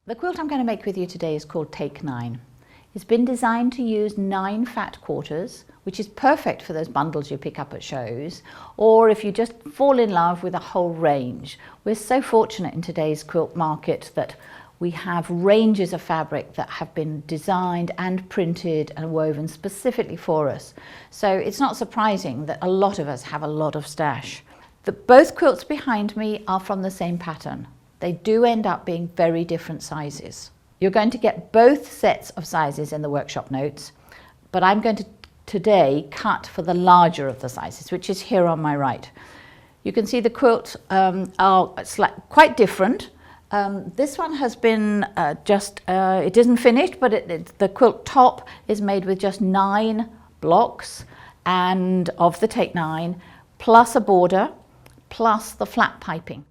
The quilt I'm going to make with you today is called Take 9. It's been designed to use 9 fat quarters, which is perfect for those bundles you pick up at shows, or if you just fall in love with a whole range. We're so fortunate in today's quilt market that we have ranges of fabric that have been designed and printed and woven specifically for us. So it's not surprising that a lot of us have a lot of stash. Both quilts behind me are from the same pattern. They do end up being very different sizes. You're going to get both sets of sizes in the workshop notes, but I'm going to today cut for the larger of the sizes, which is here on my right. You can see the quilts are quite different. This one has been it isn't finished, but the quilt top is made with just 9 blocks and of the Take 9, plus a border, plus the flat piping.